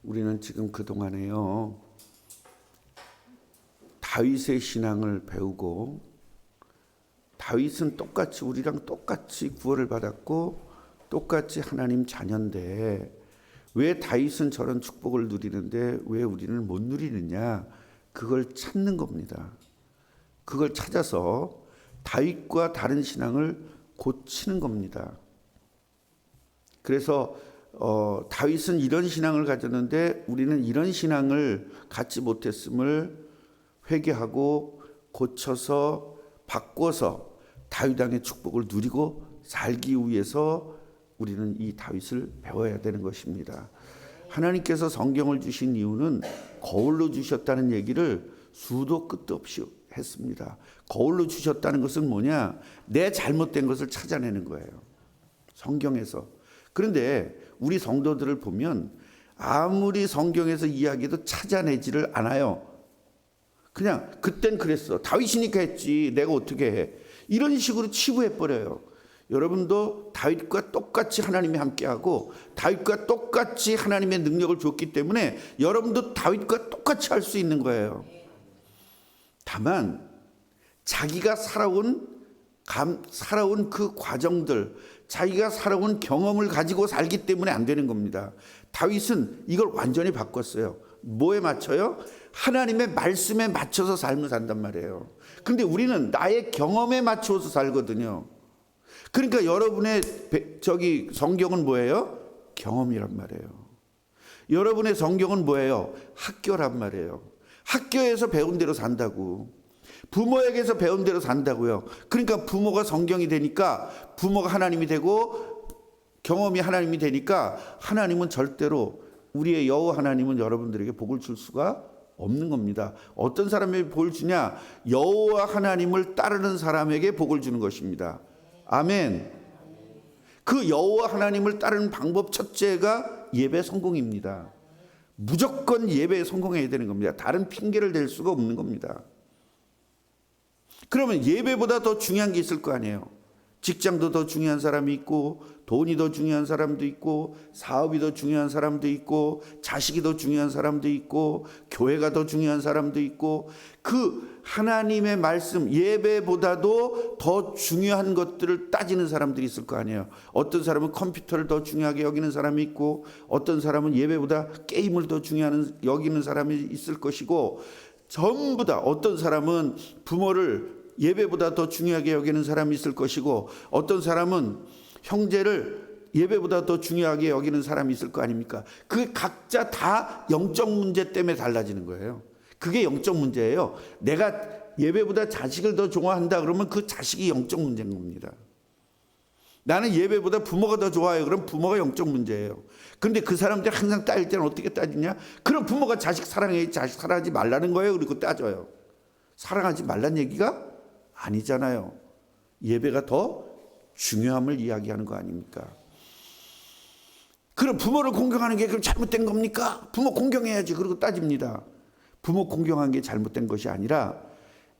우리는 지금 그동안에요, 다윗의 신앙을 배우고, 다윗은 똑같이 우리랑 똑같이 구원을 받았고 똑같이 하나님 자녀인데 왜 다윗은 저런 축복을 누리는데 왜 우리는 못 누리느냐, 그걸 찾는 겁니다. 그걸 찾아서 다윗과 다른 신앙을 고치는 겁니다. 그래서 다윗은 이런 신앙을 가졌는데 우리는 이런 신앙을 갖지 못했음을 회개하고 고쳐서 바꿔서 다윗 왕의 축복을 누리고 살기 위해서 우리는 이 다윗을 배워야 되는 것입니다. 하나님께서 성경을 주신 이유는 거울로 주셨다는 얘기를 수도 끝도 없이 했습니다. 거울로 주셨다는 것은 뭐냐? 내 잘못된 것을 찾아내는 거예요, 성경에서. 그런데 우리 성도들을 보면 아무리 성경에서 이야기해도 찾아내지를 않아요. 그냥 그땐 그랬어, 다윗이니까 했지, 내가 어떻게 해, 이런 식으로 치부해버려요. 여러분도 다윗과 똑같이 하나님이 함께하고 다윗과 똑같이 하나님의 능력을 줬기 때문에 여러분도 다윗과 똑같이 할 수 있는 거예요. 다만 자기가 살아온 그 과정들, 자기가 살아온 경험을 가지고 살기 때문에 안 되는 겁니다. 다윗은 이걸 완전히 바꿨어요. 뭐에 맞춰요? 하나님의 말씀에 맞춰서 삶을 산단 말이에요. 근데 우리는 나의 경험에 맞춰서 살거든요. 그러니까 여러분의 성경은 뭐예요? 경험이란 말이에요. 여러분의 성경은 뭐예요? 학교란 말이에요. 학교에서 배운 대로 산다고. 부모에게서 배운 대로 산다고요. 그러니까 부모가 성경이 되니까 부모가 하나님이 되고 경험이 하나님이 되니까 하나님은 절대로, 우리의 여호와 하나님은 여러분들에게 복을 줄 수가 없는 겁니다. 어떤 사람에게 복을 주냐? 여호와 하나님을 따르는 사람에게 복을 주는 것입니다. 아멘. 그 여호와 하나님을 따르는 방법 첫째가 예배 성공입니다. 무조건 예배에 성공해야 되는 겁니다. 다른 핑계를 댈 수가 없는 겁니다. 그러면 예배보다 더 중요한 게 있을 거 아니에요. 직장도 더 중요한 사람이 있고, 돈이 더 중요한 사람도 있고, 사업이 더 중요한 사람도 있고, 자식이 더 중요한 사람도 있고, 교회가 더 중요한 사람도 있고, 그 하나님의 말씀, 예배보다도 더 중요한 것들을 따지는 사람들이 있을 거 아니에요. 어떤 사람은 컴퓨터를 더 중요하게 여기는 사람이 있고, 어떤 사람은 예배보다 게임을 더 중요한 여기는 사람이 있을 것이고, 전부 다 어떤 사람은 부모를 예배보다 더 중요하게 여기는 사람이 있을 것이고, 어떤 사람은 형제를 예배보다 더 중요하게 여기는 사람이 있을 거 아닙니까? 그게 각자 다 영적 문제 때문에 달라지는 거예요. 그게 영적 문제예요. 내가 예배보다 자식을 더 좋아한다 그러면 그 자식이 영적 문제인 겁니다. 나는 예배보다 부모가 더 좋아요. 그럼 부모가 영적 문제예요. 그런데 그 사람들이 항상 따질 때는 어떻게 따지냐? 그럼 부모가 자식 사랑해, 자식 사랑하지 말라는 거예요. 그리고 따져요. 사랑하지 말란 얘기가 아니잖아요. 예배가 더 중요함을 이야기하는 거 아닙니까? 그럼 부모를 공경하는 게 그럼 잘못된 겁니까? 부모 공경해야지. 그리고 따집니다. 부모 공경한 게 잘못된 것이 아니라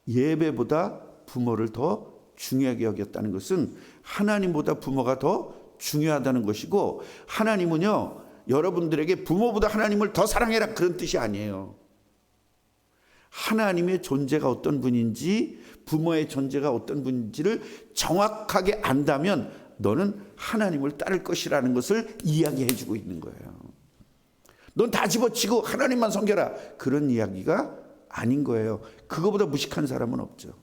예배보다 부모를 더 중요하게 여겼다는 것은 하나님보다 부모가 더 중요하다는 것이고, 하나님은요, 여러분들에게 부모보다 하나님을 더 사랑해라 그런 뜻이 아니에요. 하나님의 존재가 어떤 분인지, 부모의 존재가 어떤 분인지를 정확하게 안다면 너는 하나님을 따를 것이라는 것을 이야기해 주고 있는 거예요. 넌 다 집어치고 하나님만 섬겨라, 그런 이야기가 아닌 거예요. 그거보다 무식한 사람은 없죠.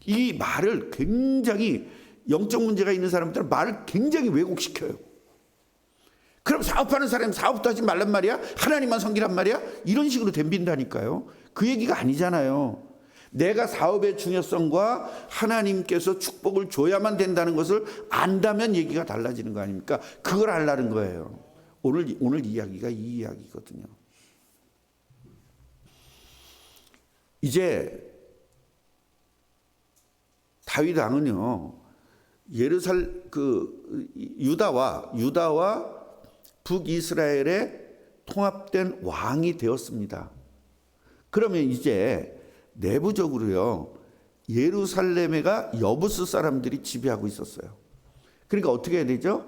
이 말을 굉장히, 영적 문제가 있는 사람들은 말을 굉장히 왜곡시켜요. 그럼 사업하는 사람이 사업도 하지 말란 말이야? 하나님만 섬기란 말이야? 이런 식으로 덤빈다니까요. 그 얘기가 아니잖아요. 내가 사업의 중요성과 하나님께서 축복을 줘야만 된다는 것을 안다면 얘기가 달라지는 거 아닙니까? 그걸 알라는 거예요. 오늘 이야기가 이 이야기거든요. 이제 다윗 왕은요, 유다와 북이스라엘의 통합된 왕이 되었습니다. 그러면 이제 내부적으로요, 예루살렘에가 여부스 사람들이 지배하고 있었어요. 그러니까 어떻게 해야 되죠?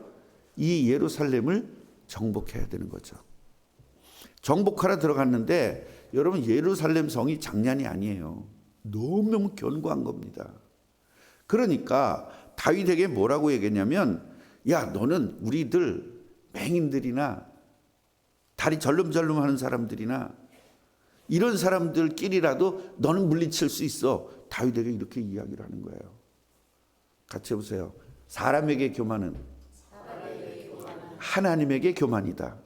이 예루살렘을 정복해야 되는 거죠. 정복하러 들어갔는데 여러분 예루살렘 성이 장난이 아니에요. 너무너무 견고한 겁니다. 그러니까 다윗에게 뭐라고 얘기했냐면, 야, 너는 우리들 맹인들이나 다리 절름절름 하는 사람들이나 이런 사람들끼리라도 너는 물리칠 수 있어. 다윗에게 이렇게 이야기를 하는 거예요. 같이 해보세요. 사람에게 교만은 하나님에게 교만이다.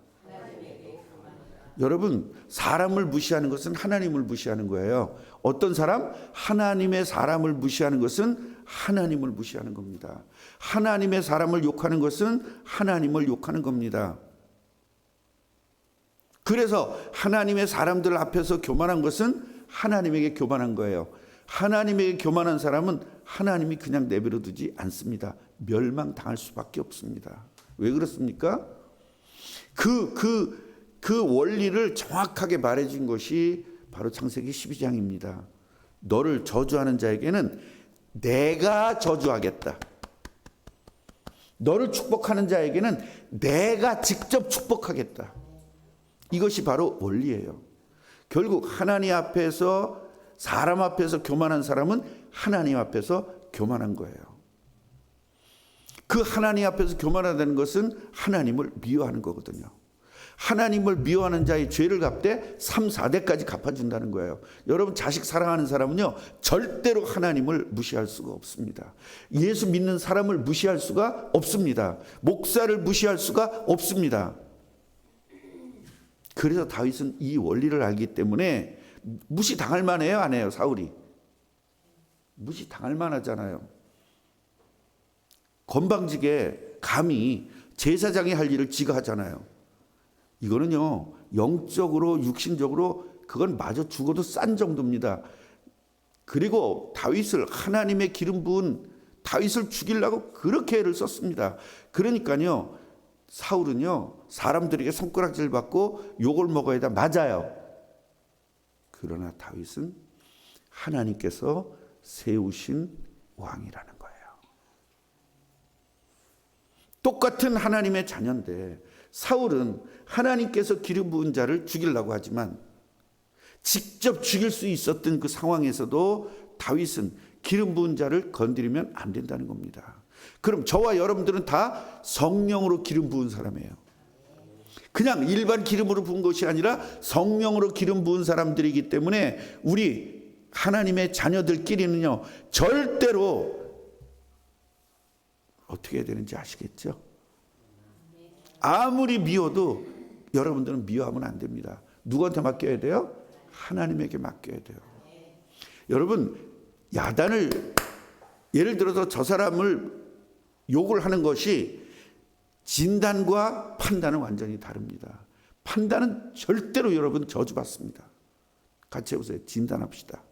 여러분, 사람을 무시하는 것은 하나님을 무시하는 거예요. 어떤 사람? 하나님의 사람을 무시하는 것은 하나님을 무시하는 겁니다. 하나님의 사람을 욕하는 것은 하나님을 욕하는 겁니다. 그래서 하나님의 사람들 앞에서 교만한 것은 하나님에게 교만한 거예요. 하나님에게 교만한 사람은 하나님이 그냥 내버려 두지 않습니다. 멸망당할 수밖에 없습니다. 왜 그렇습니까? 그 원리를 정확하게 말해준 것이 바로 창세기 12장입니다. 너를 저주하는 자에게는 내가 저주하겠다. 너를 축복하는 자에게는 내가 직접 축복하겠다. 이것이 바로 원리예요. 결국 하나님 앞에서, 사람 앞에서 교만한 사람은 하나님 앞에서 교만한 거예요. 그 하나님 앞에서 교만하다는 것은 하나님을 미워하는 거거든요. 하나님을 미워하는 자의 죄를 갚되 3, 4대까지 갚아준다는 거예요. 여러분, 자식 사랑하는 사람은요, 절대로 하나님을 무시할 수가 없습니다. 예수 믿는 사람을 무시할 수가 없습니다. 목사를 무시할 수가 없습니다. 그래서 다윗은 이 원리를 알기 때문에 무시당할 만해요, 안 해요? 사울이 무시당할 만하잖아요. 건방지게 감히 제사장이 할 일을 지가 하잖아요. 이거는요, 영적으로 육신적으로 그건 마저 죽어도 싼 정도입니다. 그리고 다윗을, 하나님의 기름 부은 다윗을 죽이려고 그렇게 애를 썼습니다. 그러니까요, 사울은요, 사람들에게 손가락질 받고 욕을 먹어야 다 맞아요. 그러나 다윗은 하나님께서 세우신 왕이라는 거예요. 똑같은 하나님의 자녀인데 사울은 하나님께서 기름 부은 자를 죽이려고 하지만 직접 죽일 수 있었던 그 상황에서도 다윗은 기름 부은 자를 건드리면 안 된다는 겁니다. 그럼 저와 여러분들은 다 성령으로 기름 부은 사람이에요. 그냥 일반 기름으로 부은 것이 아니라 성령으로 기름 부은 사람들이기 때문에 우리 하나님의 자녀들끼리는요, 절대로 어떻게 해야 되는지 아시겠죠? 아무리 미워도 여러분들은 미워하면 안 됩니다. 누구한테 맡겨야 돼요? 하나님에게 맡겨야 돼요. 여러분, 야단을, 예를 들어서 저 사람을 욕을 하는 것이 진단과 판단은 완전히 다릅니다. 판단은 절대로 여러분 저주받습니다. 같이 해보세요. 진단합시다.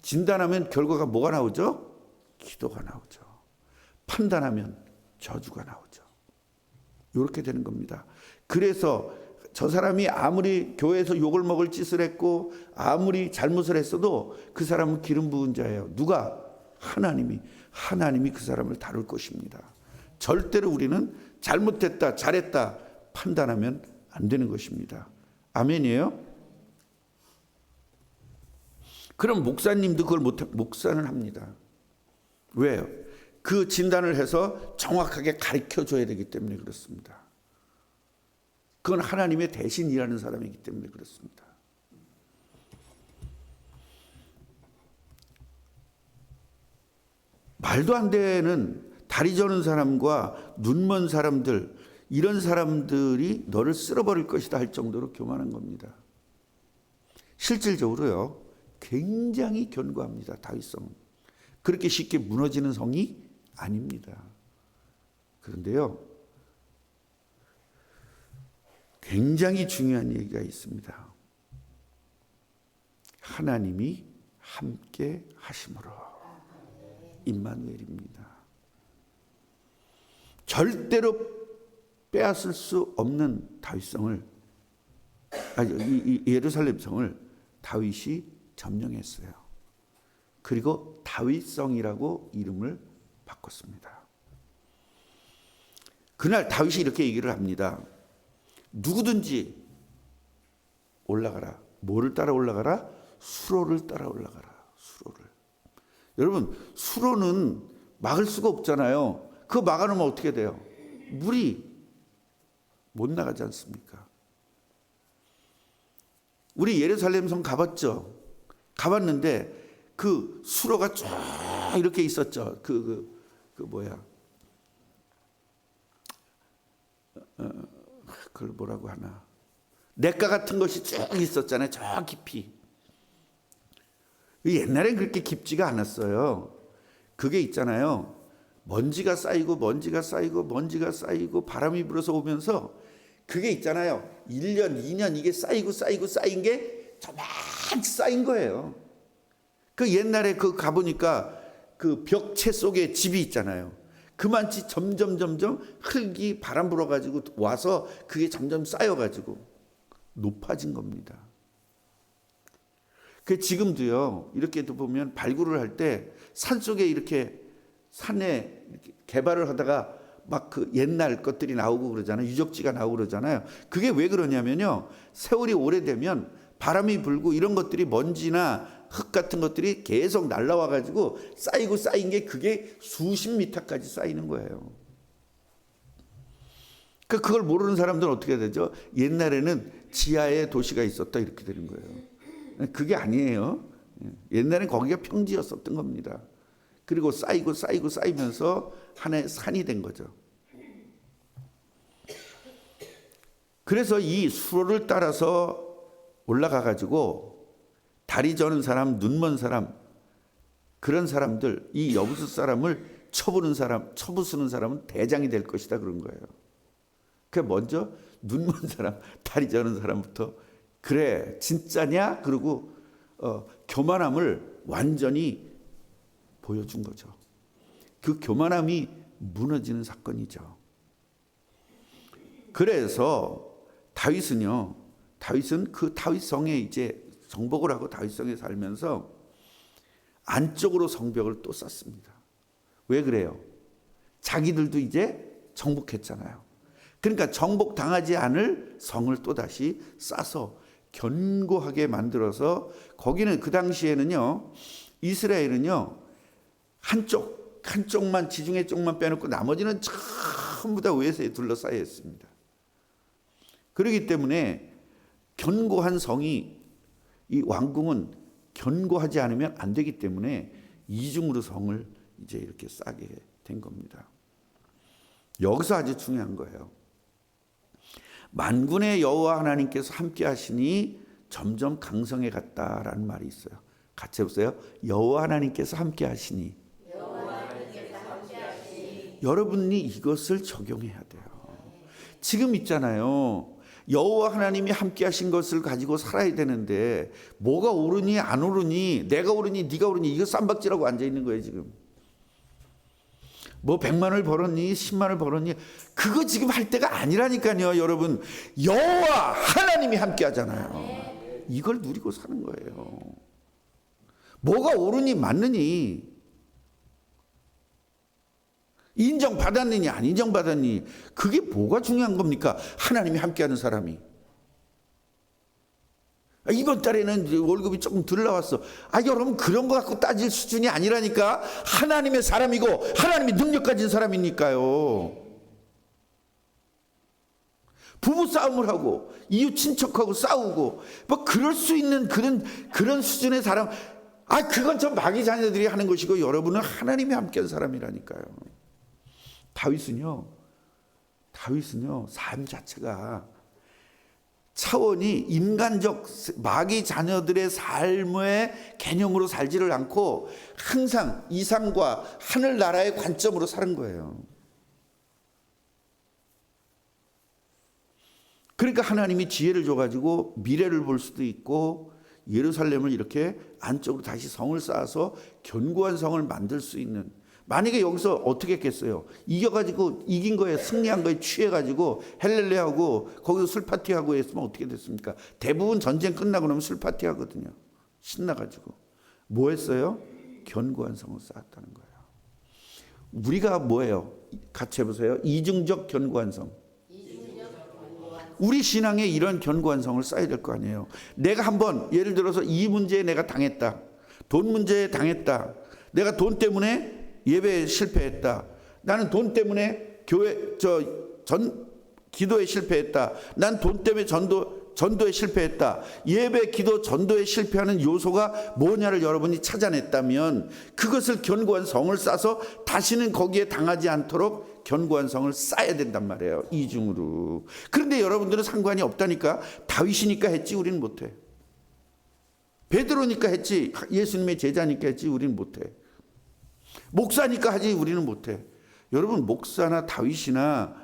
진단하면 결과가 뭐가 나오죠? 기도가 나오죠. 판단하면 저주가 나오죠. 이렇게 되는 겁니다. 그래서 저 사람이 아무리 교회에서 욕을 먹을 짓을 했고 아무리 잘못을 했어도 그 사람은 기름 부은 자예요. 누가? 하나님이 그 사람을 다룰 것입니다. 절대로 우리는 잘못했다, 잘했다 판단하면 안 되는 것입니다. 아멘이에요? 그럼 목사님도 그걸 목사는 합니다. 왜요? 그 진단을 해서 정확하게 가르쳐 줘야 되기 때문에 그렇습니다. 그건 하나님의 대신 일하는 사람이기 때문에 그렇습니다. 말도 안 되는 다리 저는 사람과 눈 먼 사람들, 이런 사람들이 너를 쓸어버릴 것이다 할 정도로 교만한 겁니다. 실질적으로요, 굉장히 견고합니다. 다윗성은 그렇게 쉽게 무너지는 성이 아닙니다. 그런데요, 굉장히 중요한 얘기가 있습니다. 하나님이 함께 하심으로. 임마누엘입니다. 절대로 빼앗을 수 없는 다윗성을, 이 예루살렘 성을 다윗이 점령했어요. 그리고 다윗성이라고 이름을 바꿨습니다. 그날 다윗이 이렇게 얘기를 합니다. 누구든지 올라가라. 뭐를 따라 올라가라? 수로를 따라 올라가라. 수로를. 여러분, 수로는 막을 수가 없잖아요. 그거 막아놓으면 어떻게 돼요? 물이 못 나가지 않습니까? 우리 예루살렘 성 가봤죠? 가봤는데 그 수로가 쭉 이렇게 있었죠. 뭐야? 그걸 뭐라고 하나? 냇가 같은 것이 쭉 있었잖아요. 저 깊이. 옛날엔 그렇게 깊지가 않았어요. 그게 있잖아요. 먼지가 쌓이고 바람이 불어서 오면서 그게 있잖아요. 1년, 2년 이게 쌓이고 쌓인 게 저만치 쌓인 거예요. 그 옛날에 그 가보니까 그 벽체 속에 집이 있잖아요. 그만치 점점 흙이 바람 불어가지고 와서 그게 점점 쌓여가지고 높아진 겁니다. 그 지금도요. 이렇게도 보면 발굴을 할 때 산속에 이렇게 산에 이렇게 개발을 하다가 막 그 옛날 것들이 나오고 그러잖아요. 유적지가 나오고 그러잖아요. 그게 왜 그러냐면요. 세월이 오래되면 바람이 불고 이런 것들이 먼지나 흙 같은 것들이 계속 날라와 가지고 쌓인 게 그게 수십 미터까지 쌓이는 거예요. 그걸 모르는 사람들은 어떻게 되죠? 옛날에는 지하에 도시가 있었다 이렇게 되는 거예요. 그게 아니에요. 옛날엔 거기가 평지였었던 겁니다. 그리고 쌓이면서 하나의 산이 된 거죠. 그래서 이 수로를 따라서 올라가 가지고 다리 저는 사람, 눈 먼 사람, 그런 사람들, 이 여부수 사람을 쳐부수는 사람은 대장이 될 것이다 그런 거예요. 그 먼저 눈 먼 사람, 다리 저는 사람부터 그래 진짜냐? 그리고 교만함을 완전히 보여준 거죠. 그 교만함이 무너지는 사건이죠. 그래서 다윗은 그 다윗성에 이제 정복을 하고 다윗성에 살면서 안쪽으로 성벽을 또 쌓습니다. 왜 그래요? 자기들도 이제 정복했잖아요. 그러니까 정복당하지 않을 성을 또 다시 쌓아서 견고하게 만들어서 거기는 그 당시에는요. 이스라엘은요. 한쪽만 지중해 쪽만 빼놓고 나머지는 전부 다 외세에 둘러싸여 있습니다. 그렇기 때문에 견고한 성이 이 왕궁은 견고하지 않으면 안 되기 때문에 이중으로 성을 이제 이렇게 쌓게 된 겁니다. 여기서 아주 중요한 거예요. 만군의 여호와 하나님께서 함께 하시니 점점 강성해 갔다라는 말이 있어요. 같이 해보세요. 여호와 하나님께서 함께 하시니. 여러분이 이것을 적용해야 돼요. 지금 있잖아요. 여호와 하나님이 함께 하신 것을 가지고 살아야 되는데 뭐가 오르니 안 오르니 내가 오르니 네가 오르니 이거 쌈박질하고 앉아있는 거예요 지금. 뭐 100만을 벌었니 10만을 벌었니 그거 지금 할 때가 아니라니까요. 여러분 여호와 하나님이 함께 하잖아요. 이걸 누리고 사는 거예요. 뭐가 옳으니 맞느니 인정받았느니 안 인정받았니 그게 뭐가 중요한 겁니까? 하나님이 함께하는 사람이. 이번 달에는 월급이 조금 덜 나왔어. 여러분 그런 거 갖고 따질 수준이 아니라니까. 하나님의 사람이고 하나님이 능력 가진 사람이니까요. 부부 싸움을 하고 이웃 친척하고 싸우고 뭐 그럴 수 있는 그런 수준의 사람. 그건 좀 마귀 자녀들이 하는 것이고 여러분은 하나님이 함께한 사람이라니까요. 다윗은요 삶 자체가 차원이 인간적 마귀 자녀들의 삶의 개념으로 살지를 않고 항상 이상과 하늘나라의 관점으로 사는 거예요. 그러니까 하나님이 지혜를 줘가지고 미래를 볼 수도 있고 예루살렘을 이렇게 안쪽으로 다시 성을 쌓아서 견고한 성을 만들 수 있는. 만약에 여기서 어떻게 했겠어요? 이겨가지고 이긴 거에 승리한 거에 취해가지고 헬렐레하고 거기서 술 파티하고 했으면 어떻게 됐습니까? 대부분 전쟁 끝나고 나면 술 파티하거든요. 신나가지고. 뭐 했어요? 견고한 성을 쌓았다는 거예요. 우리가 뭐예요? 같이 해보세요. 이중적 견고한 성. 우리 신앙에 이런 견고한 성을 쌓아야 될 거 아니에요. 내가 한번 예를 들어서 이 문제에 내가 당했다. 돈 문제에 당했다. 내가 돈 때문에 예배에 실패했다. 나는 돈 때문에 기도에 실패했다. 난 돈 때문에 전도에 실패했다. 예배, 기도, 전도에 실패하는 요소가 뭐냐를 여러분이 찾아냈다면 그것을 견고한 성을 쌓아서 다시는 거기에 당하지 않도록 견고한 성을 쌓아야 된단 말이에요. 이중으로. 그런데 여러분들은 상관이 없다니까. 다윗이니까 했지 우리는 못해. 베드로니까 했지, 예수님의 제자니까 했지 우리는 못해. 목사니까 하지 우리는 못해. 여러분, 목사나 다윗이나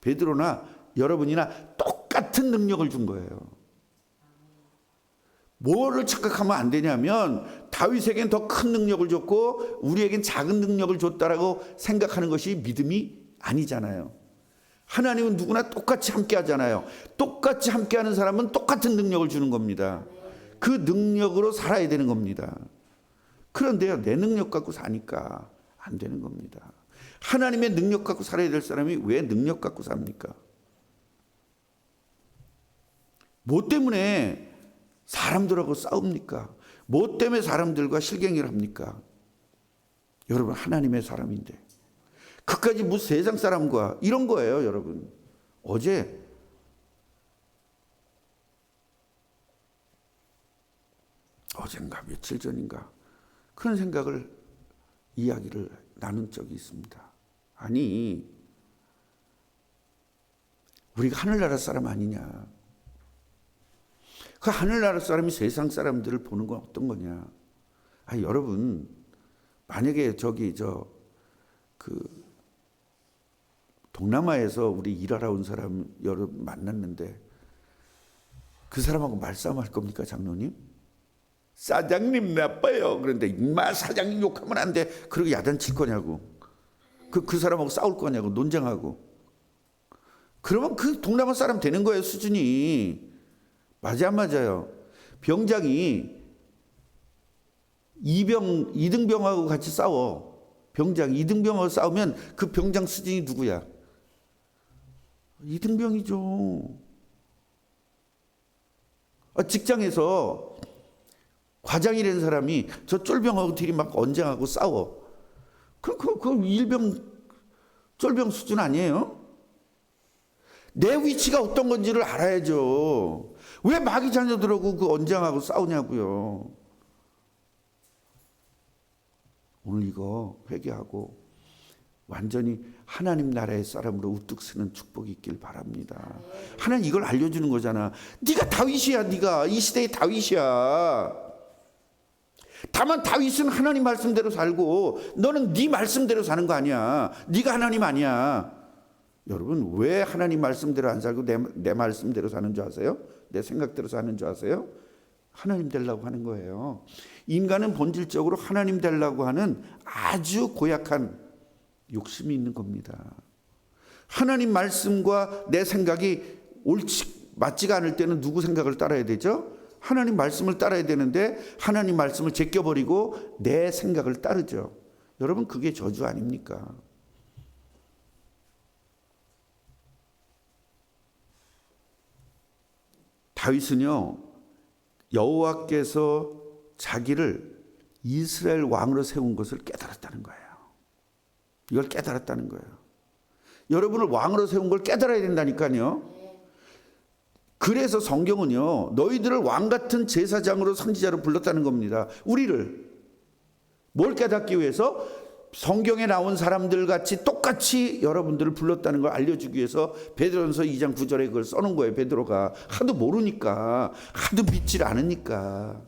베드로나 여러분이나 똑같은 능력을 준 거예요. 뭐를 착각하면 안 되냐면 다윗에겐 더 큰 능력을 줬고 우리에겐 작은 능력을 줬다라고 생각하는 것이 믿음이 아니잖아요. 하나님은 누구나 똑같이 함께 하잖아요. 똑같이 함께 하는 사람은 똑같은 능력을 주는 겁니다. 그 능력으로 살아야 되는 겁니다. 그런데요, 내 능력 갖고 사니까 안 되는 겁니다. 하나님의 능력 갖고 살아야 될 사람이 왜 능력 갖고 삽니까? 뭐 때문에 사람들하고 싸웁니까? 뭐 때문에 사람들과 실갱이를 합니까? 여러분, 하나님의 사람인데 그까지 무슨 세상 사람과 이런 거예요. 여러분, 어젠가 며칠 전인가 그런 생각을 이야기를 나눈 적이 있습니다. 아니, 우리가 하늘나라 사람 아니냐? 그 하늘나라 사람이 세상 사람들을 보는 건 어떤 거냐? 여러분, 만약에 동남아에서 우리 일하러 온 사람 여러분 만났는데 그 사람하고 말싸움할 겁니까, 장로님? 사장님 나빠요. 그런데 임마 사장님 욕하면 안 돼. 그러고 야단칠 거냐고. 그 사람하고 싸울 거냐고, 논쟁하고. 그러면 그 동남아 사람 되는 거예요, 수준이. 맞아 안 맞아요? 병장이 이등병하고 같이 싸워. 병장 이등병하고 싸우면 그 병장 수준이 누구야? 이등병이죠. 직장에서 과장이라는 사람이 저 쫄병하고 둘이 막 언쟁하고 싸워. 그 일병 쫄병 수준 아니에요? 내 위치가 어떤 건지를 알아야죠. 왜 마귀 자녀들하고 그 언쟁하고 싸우냐고요. 오늘 이거 회개하고 완전히 하나님 나라의 사람으로 우뚝 서는 축복이 있길 바랍니다. 하나님 이걸 알려주는 거잖아. 네가 다윗이야. 네가 이 시대의 다윗이야. 다만 다윗은 하나님 말씀대로 살고 너는 네 말씀대로 사는 거 아니야. 네가 하나님 아니야. 여러분, 왜 하나님 말씀대로 안 살고 내 말씀대로 사는 줄 아세요? 내 생각대로 사는 줄 아세요? 하나님 되려고 하는 거예요. 인간은 본질적으로 하나님 되려고 하는 아주 고약한 욕심이 있는 겁니다. 하나님 말씀과 내 생각이 맞지가 않을 때는 누구 생각을 따라야 되죠? 하나님 말씀을 따라야 되는데 하나님 말씀을 제껴버리고 내 생각을 따르죠. 여러분, 그게 저주 아닙니까? 다윗은요, 여호와께서 자기를 이스라엘 왕으로 세운 것을 깨달았다는 거예요. 이걸 깨달았다는 거예요. 여러분을 왕으로 세운 걸 깨달아야 된다니까요. 그래서 성경은요, 너희들을 왕 같은 제사장으로 선지자로 불렀다는 겁니다. 우리를 뭘 깨닫기 위해서? 성경에 나온 사람들 같이 똑같이 여러분들을 불렀다는 걸 알려주기 위해서 베드로전서 2장 9절에 그걸 써놓은 거예요. 베드로가 하도 모르니까, 하도 믿질 않으니까.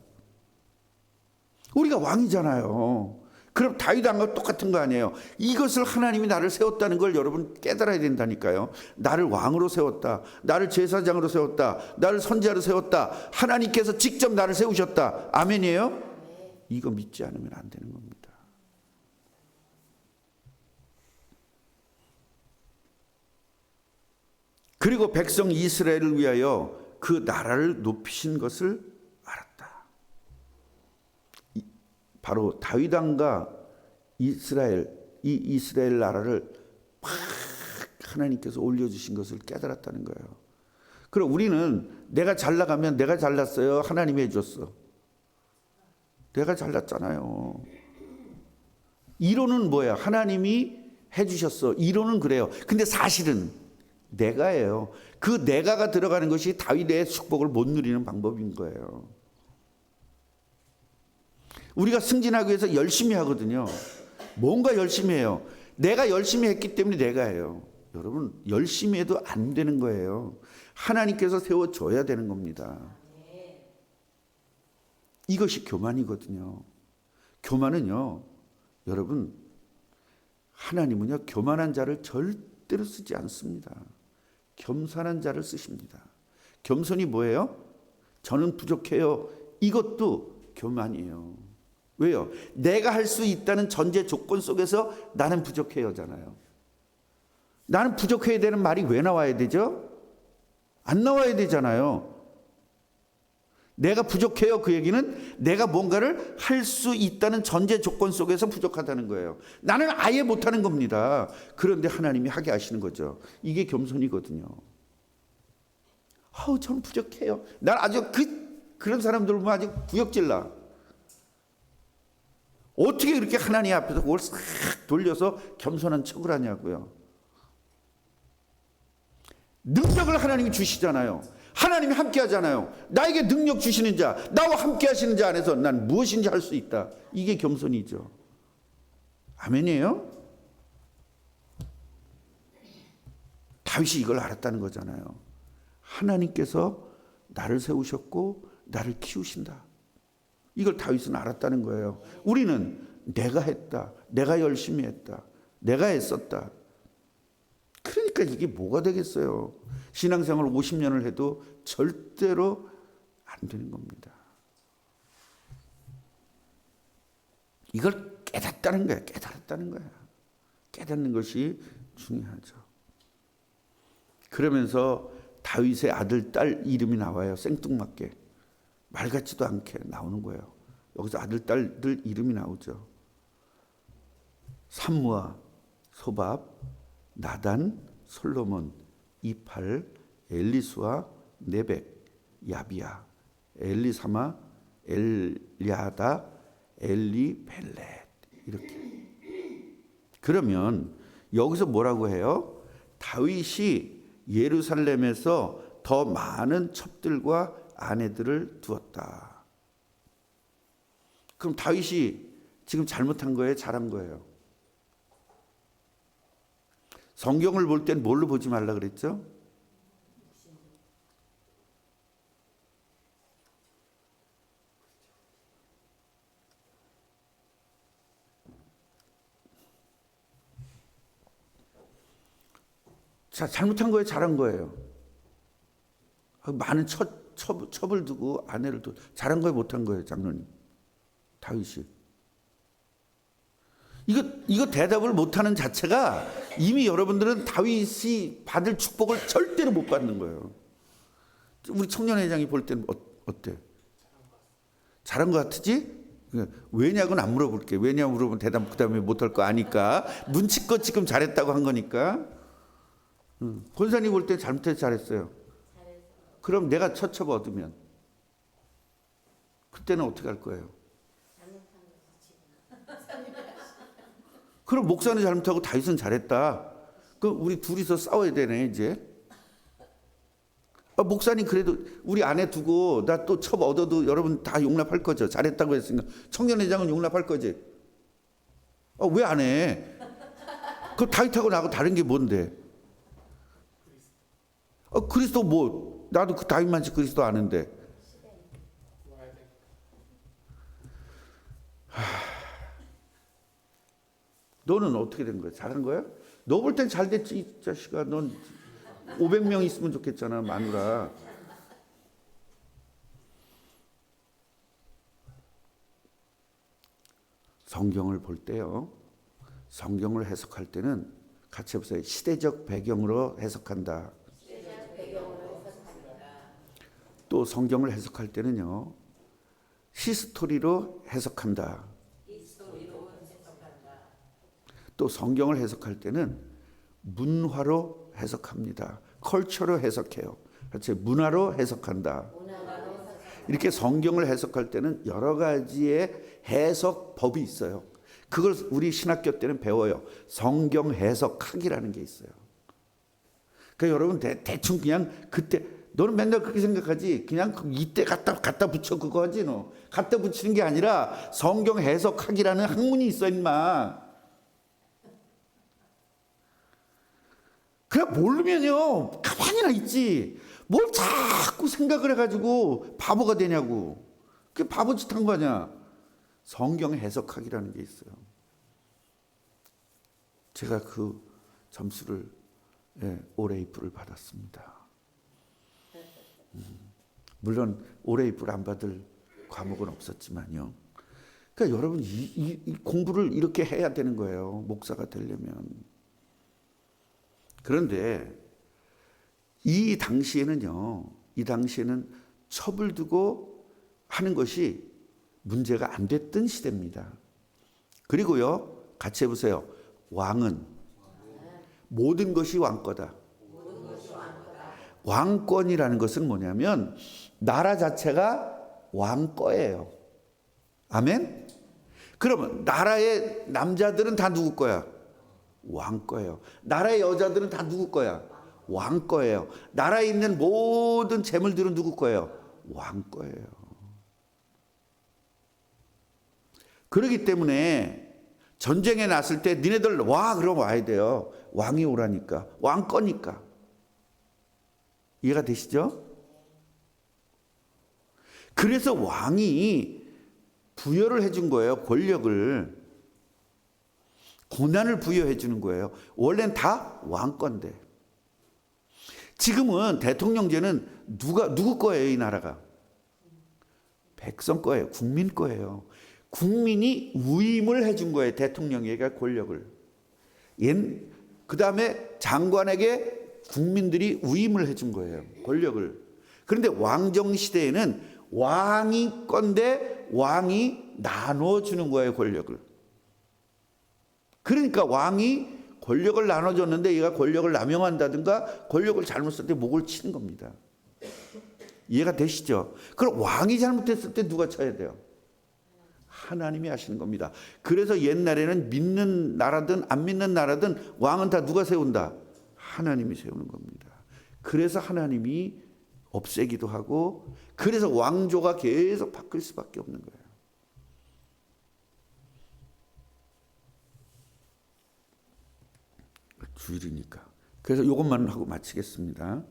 우리가 왕이잖아요. 그럼 다윗 왕과 똑같은 거 아니에요. 이것을 하나님이 나를 세웠다는 걸 여러분 깨달아야 된다니까요. 나를 왕으로 세웠다. 나를 제사장으로 세웠다. 나를 선지자로 세웠다. 하나님께서 직접 나를 세우셨다. 아멘이에요? 이거 믿지 않으면 안 되는 겁니다. 그리고 백성 이스라엘을 위하여 그 나라를 높이신 것을 알았다. 바로 다윗 왕과 이스라엘 나라를 하나님께서 올려주신 것을 깨달았다는 거예요. 그럼 우리는 내가 잘 나가면 내가 잘났어요, 하나님이 해줬어. 내가 잘났잖아요. 이론은 뭐야? 하나님이 해주셨어. 이론은 그래요. 근데 사실은 내가예요. 그 내가가 들어가는 것이 다윗의 축복을 못 누리는 방법인 거예요. 우리가 승진하기 위해서 열심히 하거든요. 뭔가 열심히 해요. 내가 열심히 했기 때문에 내가 해요. 여러분, 열심히 해도 안 되는 거예요. 하나님께서 세워줘야 되는 겁니다. 이것이 교만이거든요. 교만은요, 여러분, 하나님은요, 교만한 자를 절대로 쓰지 않습니다. 겸손한 자를 쓰십니다. 겸손이 뭐예요? 저는 부족해요. 이것도 교만이에요. 왜요? 내가 할 수 있다는 전제 조건 속에서 나는 부족해요잖아요. 나는 부족해야 되는 말이 왜 나와야 되죠? 안 나와야 되잖아요. 내가 부족해요. 그 얘기는 내가 뭔가를 할 수 있다는 전제 조건 속에서 부족하다는 거예요. 나는 아예 못하는 겁니다. 그런데 하나님이 하게 하시는 거죠. 이게 겸손이거든요. 저는 부족해요. 난 아주 그런 사람들 보면 아주 구역질나. 어떻게 그렇게 하나님 앞에서 그걸 싹 돌려서 겸손한 척을 하냐고요. 능력을 하나님이 주시잖아요. 하나님이 함께 하잖아요. 나에게 능력 주시는 자, 나와 함께 하시는 자 안에서 난 무엇인지 할 수 있다. 이게 겸손이죠. 아멘이에요? 다윗이 이걸 알았다는 거잖아요. 하나님께서 나를 세우셨고 나를 키우신다. 이걸 다윗은 알았다는 거예요. 우리는 내가 했다. 내가 열심히 했다. 내가 애썼다. 그러니까 이게 뭐가 되겠어요. 신앙생활 50년을 해도 절대로 안 되는 겁니다. 이걸 깨닫다는 거야. 깨달았다는 거야. 깨닫는 것이 중요하죠. 그러면서 다윗의 아들, 딸 이름이 나와요. 생뚱맞게. 말 같지도 않게 나오는 거예요. 여기서 아들, 딸들 이름이 나오죠. 삼무아, 소밥, 나단, 솔로몬, 이팔, 엘리수아, 네벡, 야비야, 엘리사마, 엘리아다, 엘리벨렛. 이렇게. 그러면 여기서 뭐라고 해요? 다윗이 예루살렘에서 더 많은 첩들과 아내들을 두었다. 그럼 다윗이 지금 잘못한 거예요? 잘한 거예요? 성경을 볼 땐 뭘로 보지 말라 그랬죠? 자, 잘못한 거예요? 잘한 거예요? 많은 첩을 두고 아내를 두고 잘한 거예요? 못한 거예요? 장로님, 다윗이. 이거 대답을 못하는 자체가 이미 여러분들은 다윗이 받을 축복을 절대로 못 받는 거예요. 우리 청년회장이 볼 때는 어때? 잘한 것 같으지? 왜냐고는 안 물어볼게. 왜냐 물어보면 대답 그 다음에 못할 거 아니까. 눈치껏 지금 잘했다고 한 거니까. 권사님 볼 때 잘못해서 잘했어요. 그럼 내가 처첩 얻으면 그때는 어떻게 할 거예요? 그럼 목사는 잘못하고 다윗은 잘했다. 그럼 우리 둘이서 싸워야 되네 이제. 목사님 그래도 우리 아내 두고 나 또 첩 얻어도 여러분 다 용납할 거죠. 잘했다고 했으니까. 청년회장은 용납할 거지. 왜 안 해? 그 다윗하고 나하고 다른 게 뭔데? 그리스도 뭐 나도 그 다윗만치 그리스도 아는데. 너는 어떻게 된 거야? 잘한 거야? 너 볼 땐 잘 됐지 이 자식아. 넌 500명 있으면 좋겠잖아 마누라. 성경을 볼 때요. 성경을 해석할 때는 같이 해보세요. 시대적 배경으로 해석한다. 또 성경을 해석할 때는요. 히스토리로 해석한다. 또 성경을 해석할 때는 문화로 해석합니다. 컬처로 해석해요. 그렇지? 문화로 해석한다. 이렇게 성경을 해석할 때는 여러 가지의 해석법이 있어요. 그걸 우리 신학교 때는 배워요. 성경 해석학이라는 게 있어요. 그러니까 여러분 대충 그냥 그때 너는 맨날 그렇게 생각하지. 그냥 이때 갖다 붙여 그거 하지 너. 갖다 붙이는 게 아니라 성경 해석학이라는 학문이 있어 임마. 그냥 모르면요 가만히나 있지. 뭘 자꾸 생각을 해가지고 바보가 되냐고. 그게 바보짓 한 거 아니야. 성경 해석학이라는 게 있어요. 제가 그 점수를 오레이프를 받았습니다. 물론 오레이프를 안 받을 과목은 없었지만요. 그러니까 여러분 이 공부를 이렇게 해야 되는 거예요. 목사가 되려면. 그런데 이 당시에는 첩을 두고 하는 것이 문제가 안 됐던 시대입니다. 그리고요, 같이 해보세요. 왕은 모든 것이 왕거다. 왕권이라는 것은 뭐냐면 나라 자체가 왕거예요. 아멘? 그러면 나라의 남자들은 다 누구 거야? 왕거예요. 나라의 여자들은 다 누구 거야? 왕거예요. 나라에 있는 모든 재물들은 누구 거예요? 왕거예요. 그렇기 때문에 전쟁에 났을 때 니네들 와 그럼 와야 돼요. 왕이 오라니까. 왕거니까. 이해가 되시죠? 그래서 왕이 부여를 해준 거예요. 권력을. 고난을 부여해 주는 거예요. 원래는 다 왕건데. 지금은 대통령제는 누구 거예요, 이 나라가? 백성 거예요. 국민 거예요. 국민이 위임을 해준 거예요. 대통령에게 권력을. 그 다음에 장관에게 국민들이 위임을 해준 거예요. 권력을. 그런데 왕정시대에는 왕이 건데 왕이 나눠주는 거예요. 권력을. 그러니까 왕이 권력을 나눠줬는데 얘가 권력을 남용한다든가 권력을 잘못 쓸 때 목을 치는 겁니다. 이해가 되시죠? 그럼 왕이 잘못했을 때 누가 쳐야 돼요? 하나님이 하시는 겁니다. 그래서 옛날에는 믿는 나라든 안 믿는 나라든 왕은 다 누가 세운다? 하나님이 세우는 겁니다. 그래서 하나님이 없애기도 하고 그래서 왕조가 계속 바뀔 수밖에 없는 거예요. 주일이니까. 그래서 이것만 하고 마치겠습니다.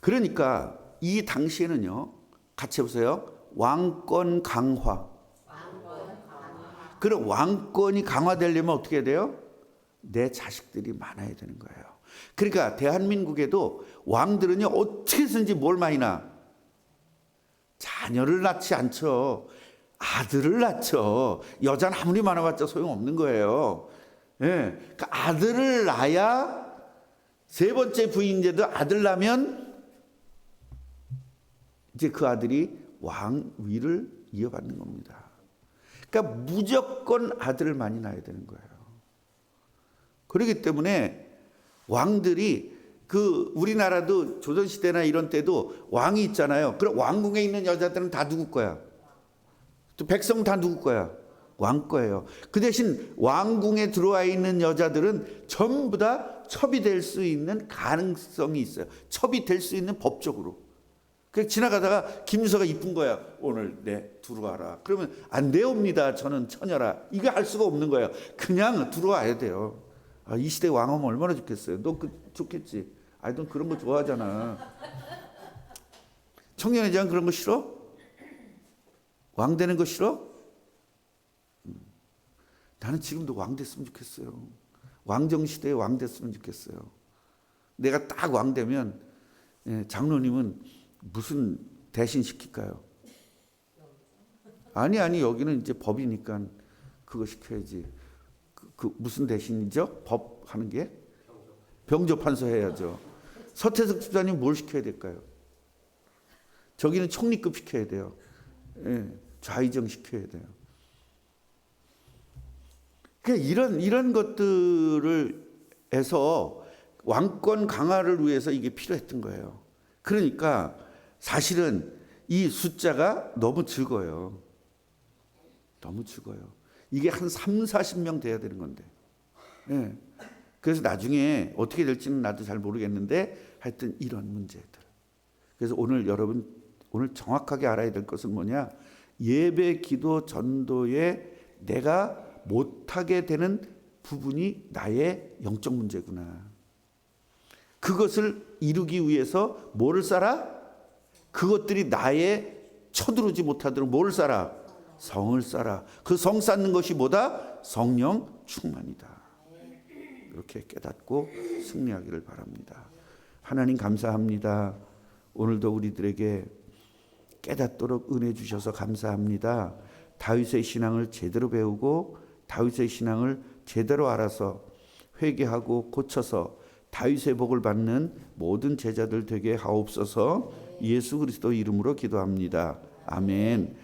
그러니까 이 당시에는요. 같이 해보세요. 왕권 강화. 그럼 왕권이 강화되려면 어떻게 해야 돼요? 내 자식들이 많아야 되는 거예요. 그러니까 대한민국에도 왕들은요. 어떻게 해서든지 뭘 많이 낳아? 자녀를 낳지 않죠. 아들을 낳죠. 여자는 아무리 많아봤자 소용없는 거예요. 예, 그러니까 아들을 낳아야 세 번째 부인제도 아들 낳으면 이제 그 아들이 왕위를 이어받는 겁니다. 그러니까 무조건 아들을 많이 낳아야 되는 거예요. 그렇기 때문에 왕들이 우리나라도 조선시대나 이런 때도 왕이 있잖아요. 그럼 왕궁에 있는 여자들은 다 누구 거야? 또 백성 다 누구 거야? 왕 거예요. 그 대신 왕궁에 들어와 있는 여자들은 전부 다 첩이 될 수 있는 가능성이 있어요. 첩이 될 수 있는 법적으로. 그래서 지나가다가 김유서가 이쁜 거야. 오늘 들어와라. 그러면 안 되옵니다. 저는 처녀라. 이거 할 수가 없는 거예요. 그냥 들어와야 돼요. 이 시대 왕하면 얼마나 좋겠어요. 너 좋겠지. 넌 그런 거 좋아하잖아. 청년회장 그런 거 싫어? 왕 되는 거 싫어? 나는 지금도 왕 됐으면 좋겠어요. 왕정시대에 왕 됐으면 좋겠어요. 내가 딱 왕 되면 장로님은 무슨 대신 시킬까요? 아니 여기는 이제 법이니까 그거 시켜야지. 그 무슨 대신이죠? 법 하는 게? 병조판서 해야죠. 서태석 집사님 뭘 시켜야 될까요? 저기는 총리급 시켜야 돼요. 좌의정 시켜야 돼요. 그러니까 이런 것들을 해서 왕권 강화를 위해서 이게 필요했던 거예요. 그러니까 사실은 이 숫자가 너무 적어요. 너무 적어요. 이게 한 3, 40명 돼야 되는 건데. 예. 그래서 나중에 어떻게 될지는 나도 잘 모르겠는데 하여튼 이런 문제들. 그래서 오늘 여러분 오늘 정확하게 알아야 될 것은 뭐냐? 예배, 기도, 전도에 내가 못하게 되는 부분이 나의 영적 문제구나. 그것을 이루기 위해서 뭐를 쌓아? 그것들이 나의 쳐들어오지 못하도록 뭘 쌓아? 성을 쌓아. 그 성 쌓는 것이 뭐다? 성령 충만이다. 이렇게 깨닫고 승리하기를 바랍니다. 하나님 감사합니다. 오늘도 우리들에게 깨닫도록 은혜 주셔서 감사합니다. 다윗의 신앙을 제대로 배우고 다윗의 신앙을 제대로 알아서 회개하고 고쳐서 다윗의 복을 받는 모든 제자들 되게 하옵소서. 예수 그리스도 이름으로 기도합니다. 아멘.